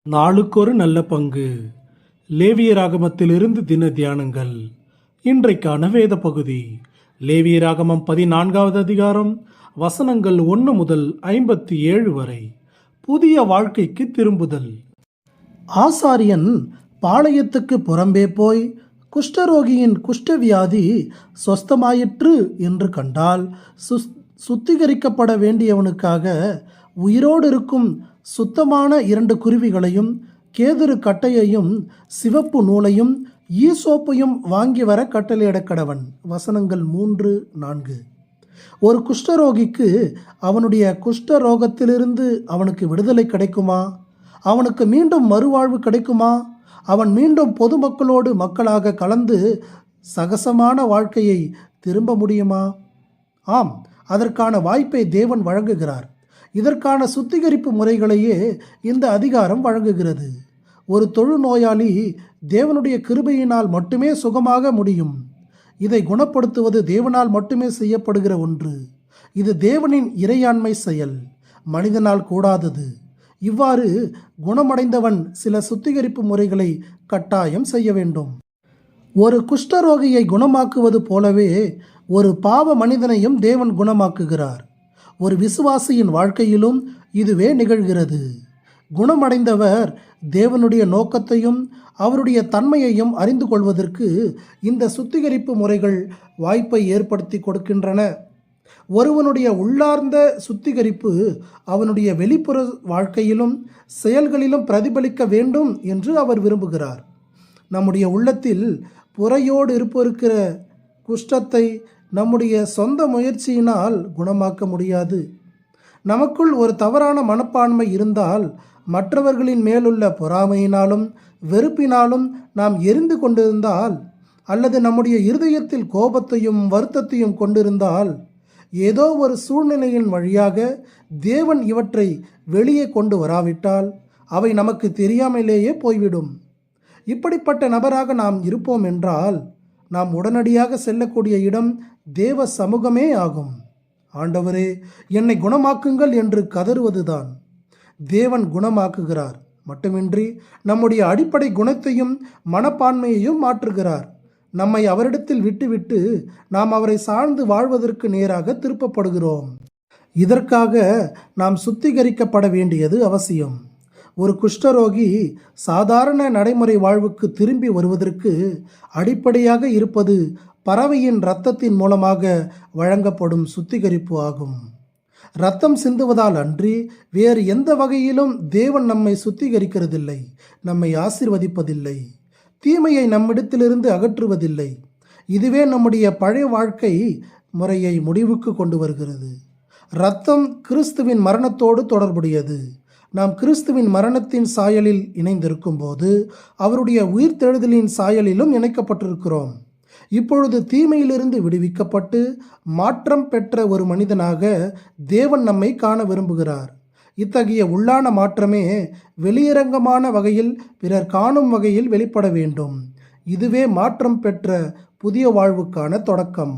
நாளுக்கொரு நல்ல பங்கு. லேவியராகமத்திலிருந்து தின தியானங்கள். இன்றைக்கான வேத பகுதி லேவியராகமம் 14வது அதிகாரம், வசனங்கள் 1 முதல் 57 வரை. புதிய வாழ்க்கைக்கு திரும்புதல். ஆசாரியன் பாளையத்துக்கு புறம்பே போய் குஷ்டரோகியின் குஷ்டவியாதி சொஸ்தமாயிற்று என்று கண்டால், சுத்திகரிக்கப்பட வேண்டியவனுக்காக உயிரோடு இருக்கும் சுத்தமான 2 குருவிகளையும் கேதுரு கட்டையையும் சிவப்பு நூலையும் ஈசோப்பையும் வாங்கி வர கட்டளையிட கடவன். வசனங்கள் 3-4. ஒரு குஷ்டரோகிக்கு அவனுடைய குஷ்டரோகத்திலிருந்து அவனுக்கு விடுதலை கிடைக்குமா? அவனுக்கு மீண்டும் மறுவாழ்வு கிடைக்குமா? அவன் மீண்டும் பொதுமக்களோடு மக்களாக கலந்து சகசமான வாழ்க்கையை திரும்ப முடியுமா? ஆம், அதற்கான வாய்ப்பை தேவன் வழங்குகிறார். இதற்கான சுத்திகரிப்பு முறைகளையே இந்த அதிகாரம் வழங்குகிறது. ஒரு தொழுநோயாளி தேவனுடைய கிருபையினால் மட்டுமே சுகமாக முடியும். இதை குணப்படுத்துவது தேவனால் மட்டுமே செய்யப்படுகிற ஒன்று. இது தேவனின் இறையாண்மை செயல், மனிதனால் கூடாதது. இவ்வாறு குணமடைந்தவன் சில சுத்திகரிப்பு முறைகளை கட்டாயம் செய்ய வேண்டும். ஒரு குஷ்டரோகியை குணமாக்குவது போலவே ஒரு பாவ மனிதனையும் தேவன் குணமாக்குகிறார். ஒரு விசுவாசியின் வாழ்க்கையிலும் இதுவே நிகழ்கிறது. குணமடைந்தவர் தேவனுடைய நோக்கத்தையும் அவருடைய தன்மையையும் அறிந்து கொள்வதற்கு இந்த சுத்திகரிப்பு முறைகள் வாய்ப்பை ஏற்படுத்தி கொடுக்கின்றன. ஒருவனுடைய உள்ளார்ந்த சுத்திகரிப்பு அவனுடைய வெளிப்புற வாழ்க்கையிலும் செயல்களிலும் பிரதிபலிக்க வேண்டும் என்று அவர் விரும்புகிறார். நம்முடைய உள்ளத்தில் புறையோடு இருக்கிற குஷ்டத்தை நம்முடைய சொந்த முயற்சியினால் குணமாக்க முடியாது. நமக்குள் ஒரு தவறான மனப்பான்மை இருந்தால், மற்றவர்களின் மேலுள்ள பொறாமையினாலும் வெறுப்பினாலும் நாம் எரிந்து கொண்டிருந்தால், அல்லது நம்முடைய இருதயத்தில் கோபத்தையும் வருத்தத்தையும் கொண்டிருந்தால், ஏதோ ஒரு சூழ்நிலையின் வழியாக தேவன் இவற்றை வெளியே கொண்டு வராவிட்டால் அவை நமக்கு தெரியாமலேயே போய்விடும். இப்படிப்பட்ட நபராக நாம் இருப்போம் என்றால், நாம் உடனடியாக செல்லக்கூடிய இடம் தேவ சமூகமே ஆகும். ஆண்டவரே, என்னை குணமாக்குங்கள் என்று கதறுவதுதான். தேவன் குணமாக்குகிறார் மட்டுமின்றி நம்முடைய அடிப்படை குணத்தையும் மனப்பான்மையையும் மாற்றுகிறார். நம்மை அவரிடத்தில் விட்டுவிட்டு நாம் அவரை சார்ந்து வாழ்வதற்கு நேராக திருப்பப்படுகிறோம். இதற்காக நாம் சுத்திகரிக்கப்பட வேண்டியது அவசியம். ஒரு குஷ்டரோகி சாதாரண நடைமுறை வாழ்வுக்கு திரும்பி வருவதற்கு அடிப்படையாக இருப்பது பறவையின் இரத்தத்தின் மூலமாக வழங்கப்படும் சுத்திகரிப்பு ஆகும். இரத்தம் சிந்துவதால் அன்றி வேறு எந்த வகையிலும் தேவன் நம்மை சுத்திகரிக்கிறதில்லை, நம்மை ஆசீர்வதிப்பதில்லை, தீமையை நம்மிடத்திலிருந்து அகற்றுவதில்லை. இதுவே நம்முடைய பழைய வாழ்க்கை முறையை முடிவுக்கு கொண்டு வருகிறது. இரத்தம் கிறிஸ்துவின் மரணத்தோடு தொடர்புடையது. நாம் கிறிஸ்துவின் மரணத்தின் சாயலில் இணைந்திருக்கும் போது அவருடைய உயிர்த்தெழுதலின் சாயலிலும் இணைக்கப்பட்டிருக்கிறோம். இப்பொழுது தீமையிலிருந்து விடுவிக்கப்பட்டு மாற்றம் பெற்ற ஒரு மனிதனாக தேவன் நம்மை காண விரும்புகிறார். இத்தகைய உள்ளான மாற்றமே வெளியரங்கமான வகையில் பிறர் காணும் வகையில் வெளிப்பட வேண்டும். இதுவே மாற்றம் பெற்ற புதிய வாழ்வுக்கான தொடக்கம்.